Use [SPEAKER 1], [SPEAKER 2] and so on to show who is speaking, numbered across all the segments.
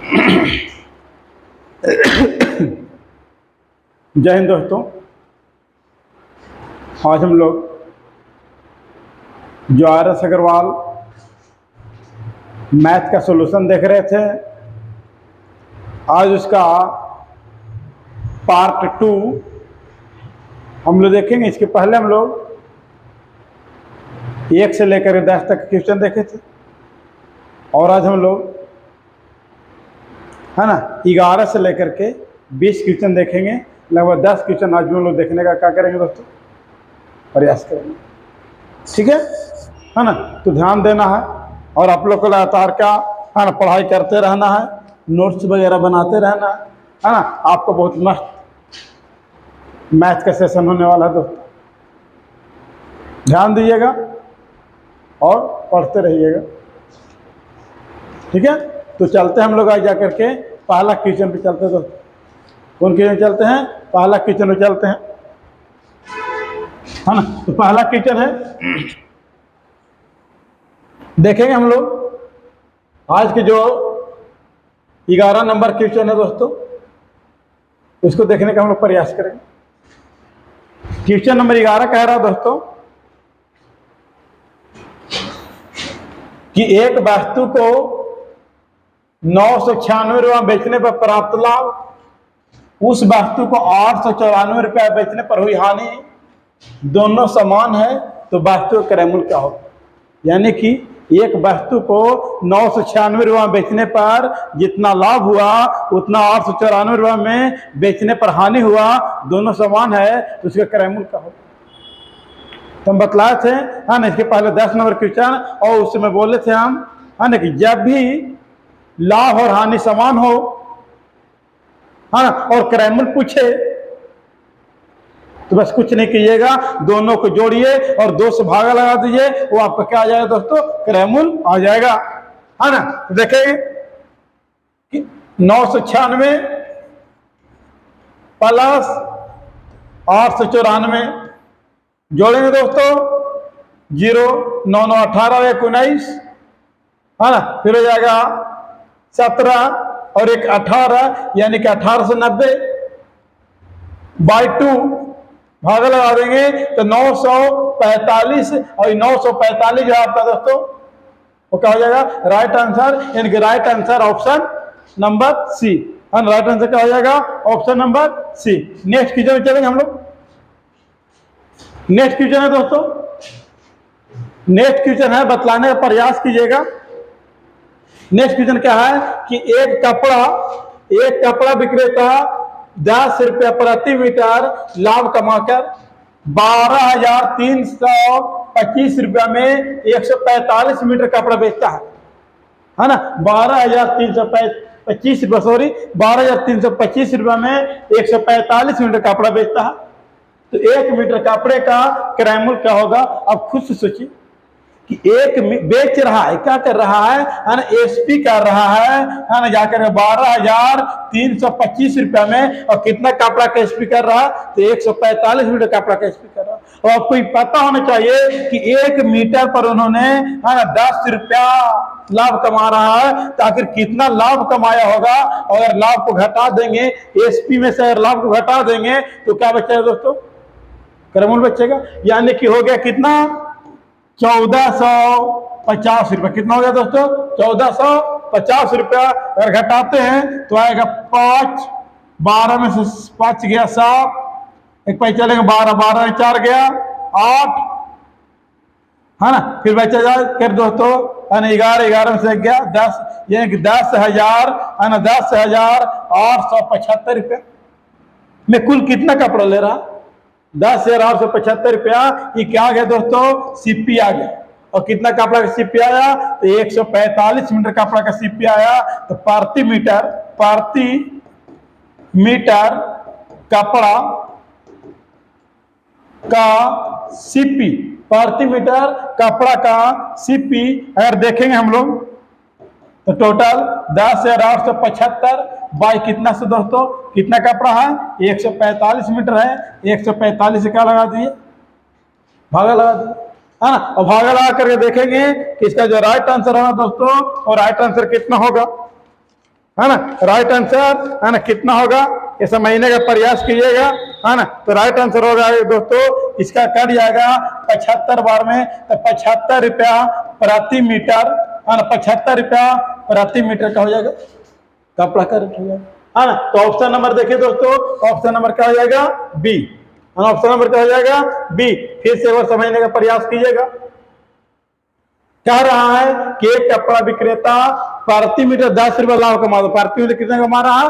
[SPEAKER 1] जय हिंद दोस्तों। आज हम लोग जो RS अग्रवाल मैथ का सॉल्यूशन देख रहे थे, आज उसका पार्ट 2 हम लोग देखेंगे। इसके पहले हम लोग 1 से लेकर 10 तक क्वेश्चन देखे थे, और आज हम लोग है ना 11 से लेकर के 20 क्वेश्चन देखेंगे। लगभग 10 क्वेश्चन आज हम लोग देखने का क्या करेंगे दोस्तों, प्रयास करेंगे। ठीक है ना। तो ध्यान देना है, और आप लोग को लगातार क्या है ना पढ़ाई करते रहना है, नोट्स वगैरह बनाते रहना है ना। आपको बहुत मस्त मैथ का सेशन होने वाला है दोस्तों, ध्यान दीजिएगा और पढ़ते रहिएगा। ठीक है, तो चलते हैं हम लोग आज जा करके पहला क्वेश्चन पे चलते हैं दोस्तों। कौन क्वेश्चन चलते हैं? पहला क्वेश्चन पे चलते हैं, है ना। तो पहला क्वेश्चन है, देखेंगे हम लोग आज के जो 11 नंबर क्वेश्चन है दोस्तों, उसको देखने का हम लोग प्रयास करेंगे। क्वेश्चन नंबर 11 कह रहा है दोस्तों कि एक वस्तु को 996 रुपया बेचने पर प्राप्त लाभ, उस वस्तु को 894 रुपया बेचने पर हुई हानि दोनों समान है, तो वस्तु का क्रय मूल्य क्या होगा। यानी कि एक वस्तु को 996 रुपया बेचने पर जितना लाभ हुआ उतना 894 रुपया में बेचने पर हानि हुआ, दोनों समान है, तो उसका क्रय मूल्य क्या होगा। तो हम बतलाए थे है ना इसके पहले 10 नंबर क्वेश्चन, और उसमें बोले थे हम है ना कि जब भी लाभ और हानि समान हो है ना और क्रय मूल्य पूछे तो बस कुछ नहीं कीजिएगा, दोनों को जोड़िए और 2 से भागा लगा दीजिए, वो आपका क्या आ जाएगा दोस्तों, क्रय मूल्य आ जाएगा, है ना। तो देखेंगे कि 996 प्लस 894 जोड़ेंगे दोस्तों, 0 9 9 18 1 19 है ना, फिर हो जाएगा 17 और 1 18, यानी कि 1890 बाई 2 भागा लगा देंगे तो 945, और 945 जो है आपका दोस्तों वो क्या हो जाएगा, राइट आंसर, यानी कि right answer option number c. Right answer क्या हो जाएगा, option number c. Next question में चलेंगे हम लोग। नेक्स्ट क्वेश्चन है दोस्तों, नेक्स्ट क्वेश्चन है, बतलाने का प्रयास कीजिएगा। नेक्स्ट क्वेश्चन क्या है कि एक कपड़ा विक्रेता 10 रुपया प्रति मीटर लाभ कमाकर 12,325 रुपया में 145 मीटर कपड़ा बेचता है ना। 12,325 रुपया, सॉरी 12,325 रुपया में 145 मीटर कपड़ा बेचता है, तो 1 मीटर कपड़े का क्रय मूल्य क्या होगा। अब खुद से सोचिए कि एक बेच रहा है, क्या कर रहा है ना, एसपी कर रहा है ना, जाकर 12,325 रुपया में, और कितना कपड़ा का एसपी कर रहा है, तो 145 मीटर कपड़ा का एसपी कर रहा है। और आपको पता होना चाहिए कि 1 मीटर पर उन्होंने है ना 10 रुपया लाभ कमा रहा है, तो आखिर कितना लाभ कमाया होगा। और अगर लाभ को घटा देंगे, एसपी में से अगर लाभ को घटा देंगे तो क्या बचेगा दोस्तों, क्रय मूल्य बचेगा। यानी कि हो गया कितना, 1450 रुपया। कितना हो गया दोस्तों, 1450 रुपया। अगर घटाते हैं तो आएगा 5, 12 में से 5 गया 7, एक पैसा चलेगा 12, 12 में 4 गया 8, है ना। फिर बचा जाए कर दोस्तों है ना 11, 11 में से गया 10, यानी कि 10,000 है ना, 10,875 रुपया में कुल कितना कपड़ा ले रहा, 10,875 रुपया। ये क्या आ गया दोस्तों, सीपी आ गया। और कितना कपड़ा का सीपी आया, तो 145 मीटर कपड़ा का सीपी आया। तो प्रति मीटर कपड़ा का सीपी, प्रति मीटर कपड़ा का सीपी अगर देखेंगे हम लोग तो टोटल 10,875 बाई कितना से दोस्तों, कितना कपड़ा है, 145 मीटर है, 145 से क्या लगा दिए, भागा लगा दिए, है ना। और भागा लगा करके देखेंगे कि इसका जो राइट आंसर होगा दोस्तों, और राइट आंसर कितना होगा, है ना। राइट आंसर है ना कितना होगा, ये समझने का प्रयास कीजिएगा, है ना। तो राइट आंसर होगा दोस्तों, इसका कट जाएगा 75 बार में, तो 75 रुपया प्रति मीटर, है ना। 75 रुपया प्रति मीटर का हो जाएगा, कपड़ा का रेट हो जाएगा, है ना। तो ऑप्शन नंबर देखिए दोस्तों, ऑप्शन नंबर क्या हो जाएगा, बी। ऑप्शन नंबर क्या हो जाएगा, बी। फिर से और समझने का प्रयास कीजिएगा। कह रहा है कि एक कपड़ा विक्रेता प्रति मीटर 10 रुपया लाभ कमा रहा है, प्रति मीटर कितना कमा रहा है,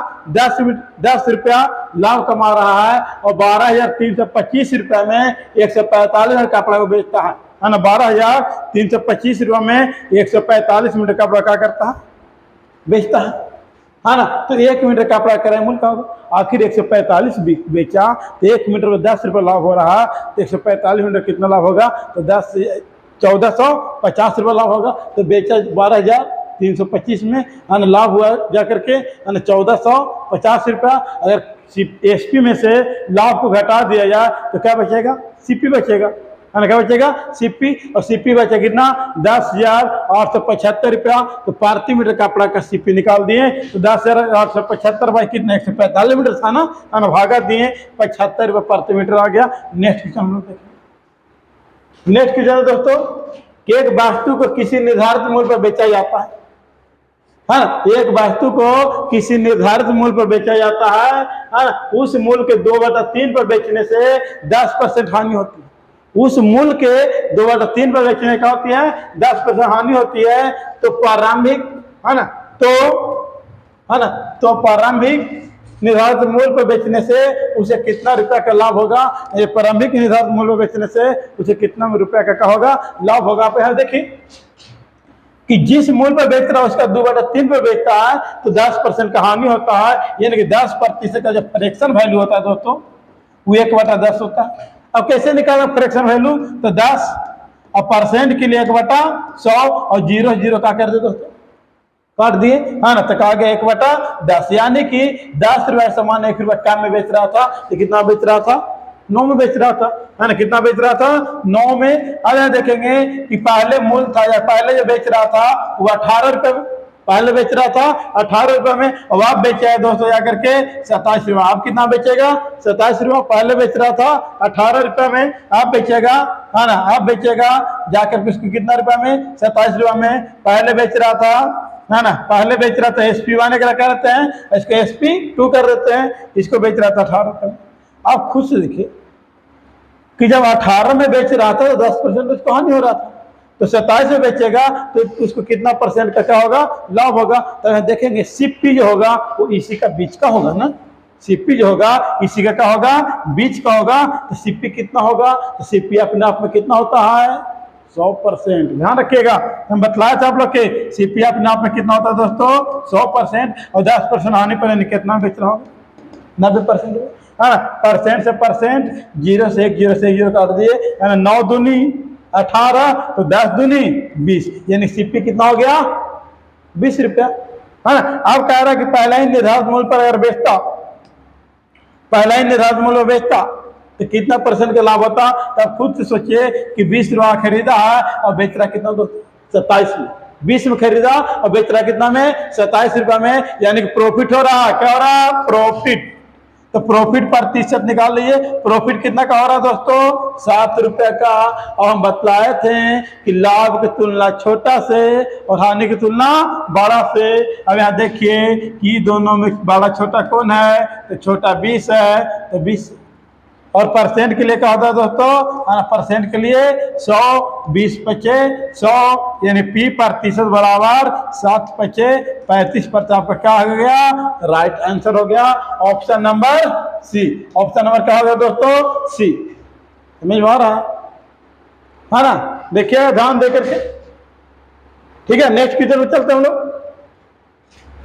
[SPEAKER 1] 10 रुपया लाभ कमा रहा है, और 12,325 रुपया में 145 कपड़ा को बेचता है ना। 12,325 रुपया में 145 मीटर कपड़ा क्या करता है, बेचता है ना। तो 1 मीटर कपड़ा क्रय मूल्य का होगा, आखिर 145 बेचा, तो 1 मीटर में 10 रुपये लाभ हो रहा, तो 145 मीटर कितना लाभ होगा, तो 1450 रुपये लाभ होगा। तो बेचा 12,325 में, है ना, लाभ हुआ जाकर के, है ना, 1450 रुपया। अगर एसपी में से लाभ को घटा दिया जाए तो क्या बचेगा, सीपी बचेगा, है ना। क्या बचेगा, सीपी। और सीपी बचा कितना, 10,875 रुपया। तो प्रति मीटर कपड़ा का सीपी निकाल दिए, तो 10,875 बाई कितना, 145 मीटर था ना, है ना, भागा दिए, 75 रुपये प्रति मीटर आ गया। नेक्स्ट क्वेश्चन हम लोग देखें। नेक्स्ट क्वेश्चन है दोस्तों कि एक वस्तु को किसी निर्धारित मूल्य पर बेचा जाता है ना। एक वस्तु को किसी निर्धारित मूल्य पर बेचा जाता है ना। उस मूल्य के 2/3 पर बेचने से 10% हानि होती है। उस मूल्य के 2/3 पर बेचने का होती है 10% हानि होती है। तो प्रारंभिक, है ना, तो प्रारंभिक निर्धारित मूल्य पर बेचने से उसे कितना रुपया का लाभ होगा, ये प्रारंभिक निर्धारित मूल्य पर बेचने से उसे कितना रुपया का होगा, लाभ होगा। आप यहाँ देखिए कि जिस मूल्य पर बेच रहा है उसका 2/3 पर बेचता है तो 10% का हानि होता है, यानी कि 10% का जो फ्रैक्शन वैल्यू होता है दोस्तों वो 1/10 होता है। अब कैसे निकालना फ्रैक्शन वैल्यू, तो 10 और परसेंट के लिए 1/100 और 0 का कर दे दोस्तों, काट दिए, है ना। तो कहा गया 1/10, यानी कि 10 रुपये सामान 1 रुपया कम में बेच रहा था, तो कितना बेच रहा था, 9 में बेच रहा था, है ना। कितना बेच रहा था, 9 में। अब देखेंगे कि पहले मूल्य था, या पहले जो बेच रहा था वो 18 रुपये में पहले बेच रहा था, 18 रुपये में। अब आप बेचा है दोस्तों जाकर के 27 रुपये। आप कितना बेचेगा, 27 रुपये। पहले बेच रहा था 18 रुपये में, आप बेचेगा, है ना, आप बेचेगा जाकर के उसको कितना रुपये में, 27 रुपये में। पहले बेच रहा था, है ना, पहले बेच रहा था SP1 क्या करते हैं, इसको SP2 कर देते हैं, इसको बेच रहा था 18 रुपये में। आप खुद से देखिए कि जब 18 में बेच रहा था तो 10% उसको हानि हो रहा था, तो 27 में बेचेगा तो उसको कितना परसेंट का क्या होगा, लाभ होगा। तो देखेंगे सीपी जो होगा वो इसी का बीच का होगा ना, सीपी जो होगा इसी का क्या होगा, बीच का होगा। तो सीपी कितना होगा, तो सीपी अपने आप में कितना होता है, 100%। ध्यान रखिएगा, हम बतलाया था आप लोग के सीपी अपने आप में कितना होता है दोस्तों, 100%। और 10% हानि पर कितना बेच रहा होगा, 90%, है ना। परसेंट से परसेंट, 0 से 1, 0 से 1 काट दिए, है ना। 9 दूनी 18, तो 10 दूनी 20, यानी सीपी कितना हो गया, 20 रुपया, है ना। अब कह रहा है कि पहला ही निर्धारित मूल्य पर अगर बेचता, पहला ही निर्धारित मूल्य बेचता तो कितना परसेंट का लाभ होता। तब खुद से सोचिए कि 20 रुपया खरीदा है और बेच रहा कितना, 27 में। 20 में खरीदा और बेच रहा कितना में, 27 रुपया में, यानी कि प्रॉफिट हो रहा है। क्या हो रहा है, प्रॉफिट। तो प्रॉफिट प्रतिशत निकाल लीजिए, प्रॉफिट कितना का हो रहा है दोस्तों, 7 रुपये का। और हम बतलाए थे कि लाभ की तुलना छोटा से और हानि की तुलना बड़ा से। अब यहाँ देखिए कि दोनों में बड़ा छोटा कौन है, तो छोटा 20 है, तो 20। और परसेंट के लिए क्या होता है दोस्तों, परसेंट के लिए 100, 20 पचे 100, यानी P प्रतिशत बराबर 7 पचे 35%। आपका क्या हो गया, राइट आंसर हो गया option number c. Option number क्या हो गया दोस्तों, सी। समझ में आ रहा है ना, देखिए ध्यान देकर के, ठीक है। नेक्स्ट क्वेश्चन में चलते हैं हम लोग।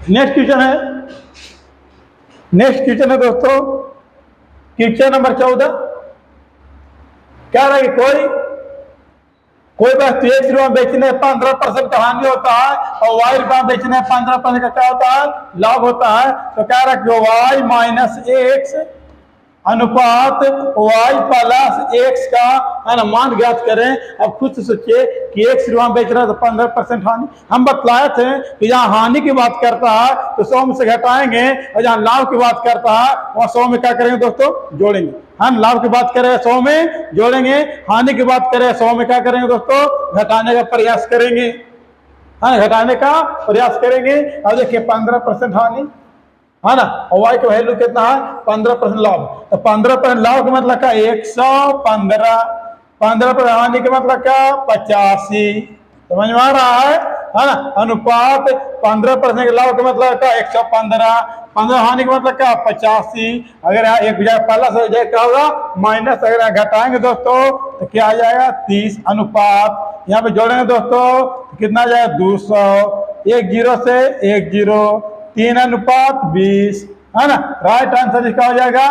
[SPEAKER 1] नेक्स्ट क्वेश्चन है दोस्तों, क्वेश्चन नंबर 14। क्या रहा कि कोई वस्तु 1 रुपया बेचने 15% का हानि होता है और Y रुपया बेचने 15% का क्या होता है, लाभ होता है। तो क्या रहा कि Y - X अनुपात y प्लस x का है ना मान ज्ञात करें। अब खुद से सोचिए कि x वहां बेच रहा है तो 15% हानि। हम बतलाए थे कि जहां हानि की बात करता है तो 100 में से घटाएंगे, और जहां लाभ की बात करता है वहां 100 में क्या करेंगे दोस्तों, जोड़ेंगे। हम लाभ की बात करें 100 में जोड़ेंगे, हानि की बात करें 100 में क्या करेंगे दोस्तों, घटाने का प्रयास करेंगे। हाँ, घटाने का प्रयास करेंगे। अब देखिए 15% हानि है ना, और y का वैल्यू कितना है, 15% लाभ। तो 15% लाभ का मतलब क्या, 115। 15% हानि का मतलब क्या, 85। समझ में आ रहा है ना। अनुपात 15% लाभ का मतलब क्या, 115। 15 हानि का मतलब क्या, 85। अगर यहाँ एक बजाय प्लस हो जाए क्या होगा, माइनस। अगर यहाँ घटाएंगे दोस्तों तो क्या आ जाएगा, 30। अनुपात यहाँ पे जोड़ेंगे दोस्तों तो कितना आ जाएगा, 200। 1 0 से 1 0, 3 अनुपात 20 है ना। राइट आंसर इसका हो जाएगा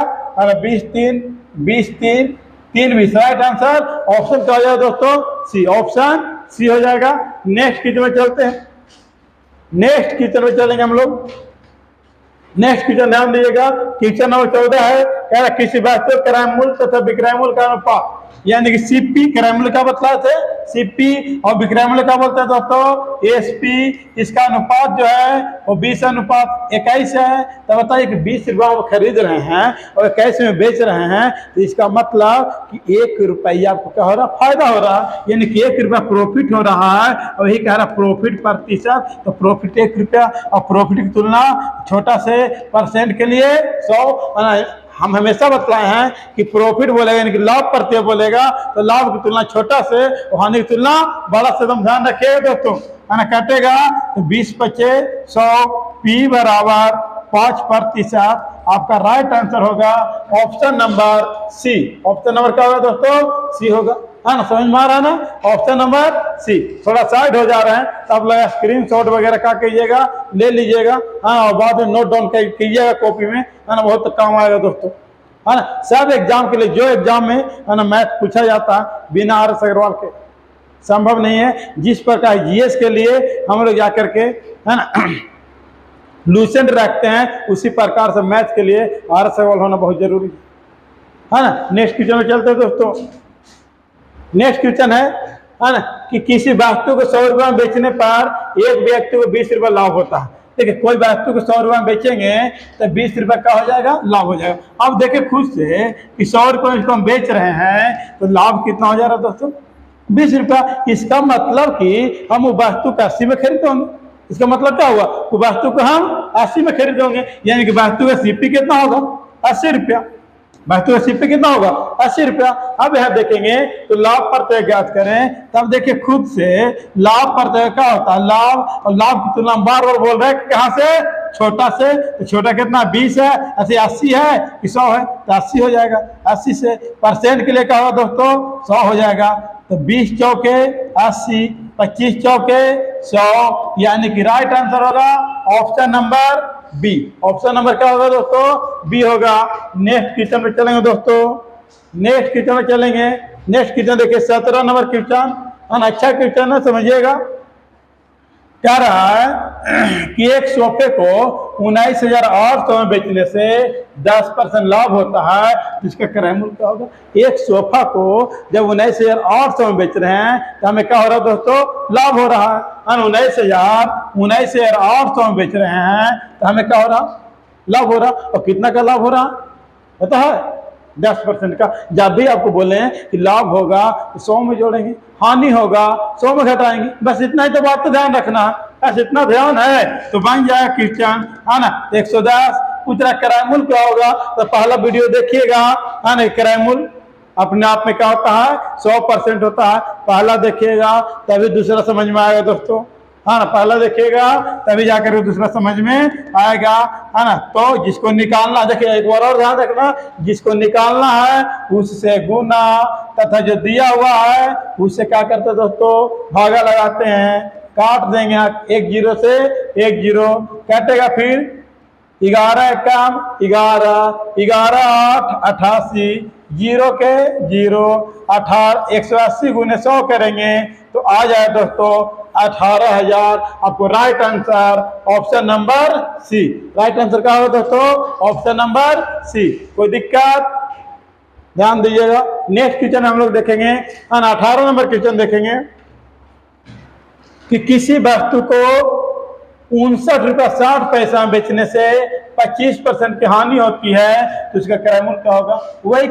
[SPEAKER 1] 20 3 20 3 3 20। राइट आंसर ऑप्शन क्या हो जाएगा दोस्तों, सी। ऑप्शन सी हो जाएगा। नेक्स्ट क्वेश्चन में चलते हैं। नेक्स्ट क्वेश्चन में चलेंगे हम लोग। नेक्स्ट क्वेश्चन ध्यान दीजिएगा, क्वेश्चन नंबर 14 है। कह रहा किसी वस्तु क्रय मूल्य तथा विक्रय मूल्य का अनुपात, यानी कि सीपी क्रय मूल्य का बतला थे, सीपी और विक्रय मूल्य का बोलते हैं दोस्तों, एसपी। इसका अनुपात जो है वो 20 अनुपात 21 है। तो बताइए कि 20 रुपया वो खरीद रहे हैं और 21 में बेच रहे हैं, तो इसका मतलब कि 1 रुपया आपको क्या हो रहा, फायदा हो रहा है, यानी कि 1 रुपया प्रॉफिट हो रहा है। और यही कह रहा प्रॉफिट प्रतिशत, तो प्रॉफिट 1 रुपया, और प्रॉफिट की तुलना छोटा से परसेंट के लिए 100। हम हमेशा बतलाए हैं कि प्रॉफिट बोलेगा यानी कि लाभ प्रत्यय बोलेगा तो लाभ की तुलना छोटा से और हानि की तुलना बड़ा से। तुम ध्यान रखिएगा दोस्तों, है ना। काटेगा तो 20 बचे 100, पी बराबर 5%। आपका राइट आंसर होगा option number c. Option number क्या होगा दोस्तों, सी होगा, है ना। समझ में आ रहा है ना, ऑप्शन नंबर सी। थोड़ा साइड हो जा रहे हैं तो आप लोग स्क्रीन शॉट वगैरह क्या कीजिएगा, ले लीजिएगा, हाँ, और बाद में नोट डाउन कीजिएगा कॉपी में, है ना। बहुत काम आएगा दोस्तों, है ना। सब एग्जाम के लिए, जो एग्जाम में है ना मैथ पूछा जाता है बिना RS अग्रवाल के संभव नहीं है। जिस प्रकार जीएस के लिए हम लोग जाकर के है ना लूसेंट रखते हैं, उसी प्रकार से मैथ के लिए RS अग्रवाल होना बहुत जरूरी है ना। नेक्स्ट क्वेश्चन में चलते हैं दोस्तों। नेक्स्ट क्वेश्चन है ना, कि किसी वस्तु को 100 रुपये में बेचने पर एक व्यक्ति को 20 रुपये लाभ होता है। देखिए कोई वस्तु को 100 रुपये में बेचेंगे तो 20 रुपये का हो जाएगा, लाभ हो जाएगा। अब देखिए खुद से कि 100 रुपये में इसको हम बेच रहे हैं तो लाभ कितना हो जा रहा है दोस्तों, 20 रुपया। इसका मतलब कि हम वो वस्तु को 80 में खरीदेंगे। इसका मतलब क्या हुआ, वो वस्तु को हम 80 में खरीदेंगे, यानी कि वस्तु का सीपी कितना होगा, 80 रुपया। वस्तु का सीपी कितना होगा, 80 रुपया। अब यह देखेंगे तो लाभ प्रत्यय ज्ञात करें, तब देखिए खुद से लाभ प्रत्यय क्या होता है, लाभ। और लाभ की तुलना बार बार बोल रहे हैं कहां से, छोटा से। तो छोटा कितना, 20 है, ऐसे 80 है कि 100 है, तो 80 हो जाएगा। 80 से परसेंट के लिए क्या होगा दोस्तों, 100 हो जाएगा। तो 20 चौके 80, 25 चौके 100, यानी कि राइट आंसर होगा option number b. Option number क्या होगा दोस्तों, बी होगा। नेक्स्ट क्वेश्चन में चलेंगे दोस्तों। नेक्स्ट क्वेश्चन में चलेंगे। नेक्स्ट क्वेश्चन देखिए 17 नंबर क्वेश्चन, अच्छा क्वेश्चन है, समझिएगा। क्या रहा है कि एक सोफे को 19,800 में बेचने से 10% लाभ होता है, जिसका क्रय मूल्य क्या होगा। एक सोफा को जब 19,800 में बेच रहे हैं तो हमें क्या हो रहा है दोस्तों, लाभ हो रहा है। 19,800 में बेच रहे हैं तो हमें क्या हो रहा, लाभ हो रहा। और कितना का लाभ हो रहा पता है, 10% का। जब भी आपको बोले कि लाभ होगा तो 100 में जोड़ेंगे, हानि होगा 100 में घटाएंगे, बस इतना ही तो बात, तो ध्यान रखना है। बस इतना ध्यान है तो बन जाएगा क्वेश्चन, है ना। 110 पूछ रहा किराया मूल्य क्या होगा, तो पहला वीडियो देखिएगा, है ना। किराया मूल्य अपने आप में क्या होता है, 100% होता है। पहला देखिएगा तभी दूसरा समझ में आएगा दोस्तों, है ना। पहला देखिएगा तभी जाकर दूसरा समझ में आएगा, है ना। तो जिसको निकालना, देखिए एक बार और ध्यान रखना, जिसको निकालना है उससे गुना, तथा जो दिया हुआ है उससे क्या करते हैं दोस्तों, भागा लगाते हैं, काट देंगे। 1 0 से 1 0 काटेगा, फिर 11 कम 11, 11 8 88, 0 के 0, 18 180 गुने 100 करेंगे तो आ जाए दोस्तों 18,000। आपको right answer option number c. Right answer क्या होगा दोस्तों, ऑप्शन नंबर सी। कोई दिक्कत ध्यान दीजिएगा। नेक्स्ट क्वेश्चन हम लोग देखेंगे 18 नंबर क्वेश्चन देखेंगे कि किसी वस्तु को 59 रुपया 60 पैसा बेचने से 25% की हानि होती है तो उसका क्रय मूल्य क्या होगा। वही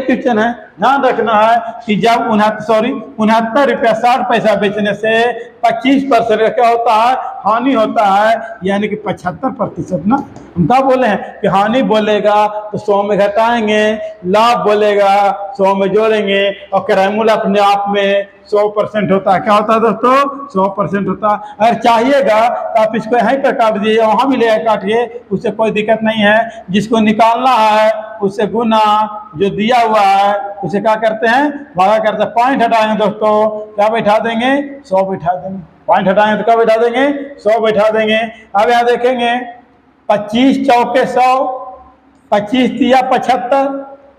[SPEAKER 1] क्वेश्चन है। ध्यान रखना है कि जब 69 रुपया 60 पैसा बेचने से 25% का क्या होता है, हानि होता है, यानी कि 75% ना। हम क्या बोले हैं कि हानि बोलेगा तो 100 में घटाएंगे, लाभ बोलेगा 100 में जोड़ेंगे, और क्रय मूल्य अपने आप में 100% होता है। क्या होता है दोस्तों, 100% होता है। अगर चाहिएगा तो आप इसको यहीं पर काट दीजिए, वहां भी ले काटिए, उससे कोई दिक्कत नहीं है। जिसको निकालना है उससे गुना, जो दिया हुआ है उसे क्या करते हैं, भागा करते हैं। पॉइंट हटाएंगे दोस्तों, क्या बैठा देंगे, 100 बैठा देंगे। पॉइंट हटाएंगे तो क्या बैठा देंगे, 100 बैठा देंगे। अब यहाँ देखेंगे 25 चौके 100, 25 तिया 75।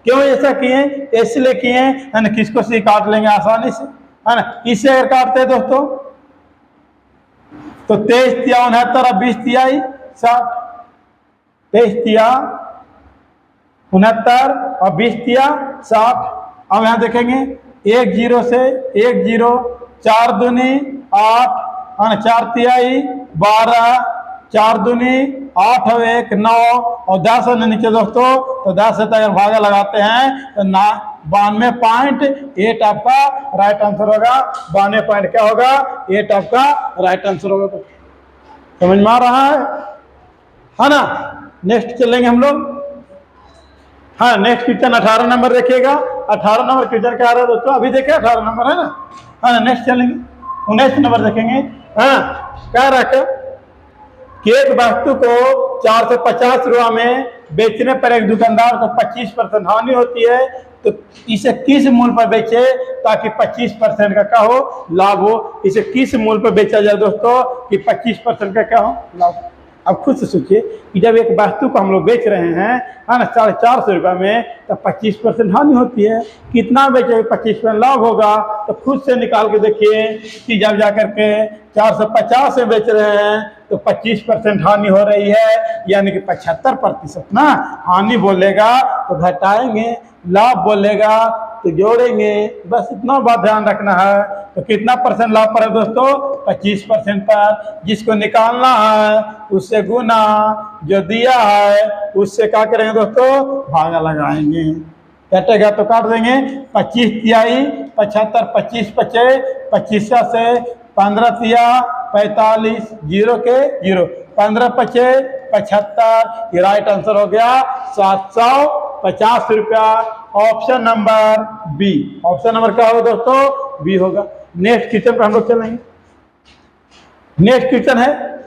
[SPEAKER 1] क्यों ऐसा किए, इसलिए किए है ना, किसको से काट लेंगे आसानी से, है ना। इससे अगर काटते हैं दोस्तों तो 23 तिया 69 और 20 तिया 60, 23 तिया 69 और 20 तिया 60। अब यहां देखेंगे 1 0 से 1 0, 4 दूनी 8, 4 तिहाई 12, 4 दूनी 8 और 1 9, और 10 है नीचे दोस्तों, तो 10 से अगर भागा लगाते हैं तो 92.8 आपका राइट आंसर होगा। 92 पॉइंट क्या होगा, 8 आपका राइट आंसर होगा। समझ में आ रहा है ना। नेक्स्ट चलेंगे हम लोग। हाँ, नेक्स्ट क्वेश्चन 18 नंबर देखिएगा। 18 नंबर क्वेश्चन क्या आ रहा है दोस्तों, अभी देखे 18 नंबर है ना। हाँ, नेक्स्ट चलेंगे 19 नंबर देखेंगे। हाँ, क्या रखा कि एक वस्तु को 450 रुपया में बेचने पर एक दुकानदार को 25% हानि होती है, तो इसे किस मूल्य पर बेचे ताकि 25% का क्या हो, लाभ हो। इसे किस मूल्य पर बेचा जाए दोस्तों कि 25% का क्या हो, लाभ। अब खुद से सोचिए कि जब एक वस्तु को हम लोग बेच रहे हैं, है ना, 450 रुपये में, तो 25% हानि होती है। कितना बेचे 25% लाभ होगा, तो खुद से निकाल के देखिए कि जब जाकर के 450 से बेच रहे हैं तो 25% हानि हो रही है, यानी कि 75% ना। हानि बोलेगा तो घटाएंगे, लाभ बोलेगा तो जोड़ेंगे, बस इतना बात ध्यान रखना है। तो कितना परसेंट लाभ पर है दोस्तों, 25% पर। जिसको निकालना है उससे गुना, जो दिया है उससे क्या करेंगे दोस्तों, भागा लगाएंगे। कटेगा तो काट देंगे, 25 तिहाई 75, 25 पचे 25 से 15 तिया 45, 0 के 0, 15 पचे 75। ये राइट आंसर हो गया 750 रुपया। Option number b. Option number क्या होगा दोस्तों, बी होगा। नेक्स्ट क्वेश्चन पर हम लोग चलेंगे। नेक्स्ट क्वेश्चन है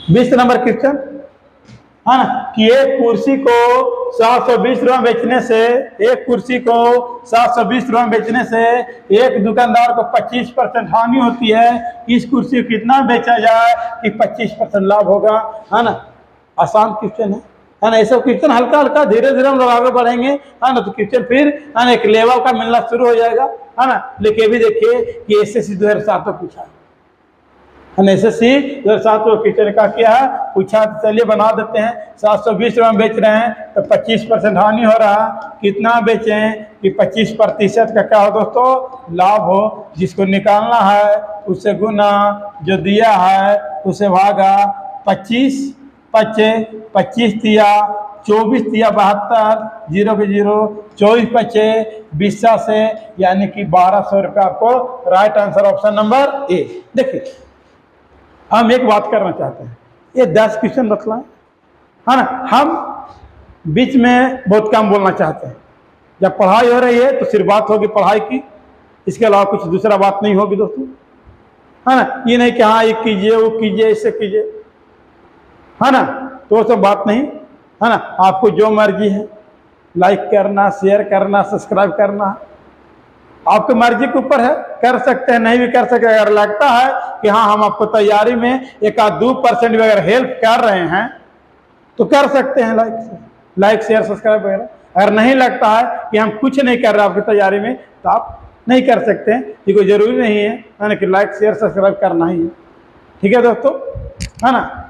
[SPEAKER 1] 20 नंबर क्वेश्चन, है ना, कि एक कुर्सी को 720 रुपये बेचने से, एक कुर्सी को 720 रुपये बेचने से एक दुकानदार को 25% हानि होती है। इस कुर्सी को कितना बेचा जाए कि 25% लाभ होगा, है ना। आसान क्वेश्चन है ना। ऐसा क्वेश्चन हल्का हल्का धीरे धीरे हम लोग आगे बढ़ेंगे, है ना, तो क्वेश्चन फिर, है ना, एक लेवल का मिलना शुरू हो जाएगा, है ना। लेकिन भी देखिए कि SSC 2007 में पूछा, SSC 2007 में क्वेश्चन का क्या है पूछा। चलिए बना देते हैं। 720 रुपये में बेच रहे हैं तो 25% हानि हो रहा है। कितना बेचें कि 25% का क्या हो दोस्तों, लाभ हो। जिसको निकालना है उससे गुना, जो दिया है उसे भागा। 25 पचे 25 तिया 24 तिया 72, 0 के 0, 24 पचे 20 से, यानी कि 1200 रुपये आपको right answer option number A. देखिए हम एक बात करना चाहते हैं, ये 10 क्वेश्चन रखना है ना। हम बीच में बहुत कम बोलना चाहते हैं। जब पढ़ाई हो रही है तो सिर्फ बात होगी पढ़ाई की, इसके अलावा कुछ दूसरा बात नहीं होगी दोस्तों, है ना। ये नहीं कि हाँ ये कीजिए वो कीजिए इससे कीजिए, है ना, तो वो सब बात नहीं, है ना। आपको जो मर्जी है लाइक करना, शेयर करना, सब्सक्राइब करना, आपकी मर्जी के ऊपर है। कर सकते हैं, नहीं भी कर सकते। अगर लगता है कि हाँ हम आपको तैयारी में 1-2% भी अगर हेल्प कर रहे हैं तो कर सकते हैं लाइक शेयर सब्सक्राइब वगैरह। अगर नहीं लगता है कि हम कुछ नहीं कर रहे आपकी तैयारी में तो आप नहीं कर सकते हैं। ये कोई जरूरी नहीं है ना कि लाइक शेयर सब्सक्राइब करना ही है। ठीक है दोस्तों, है ना।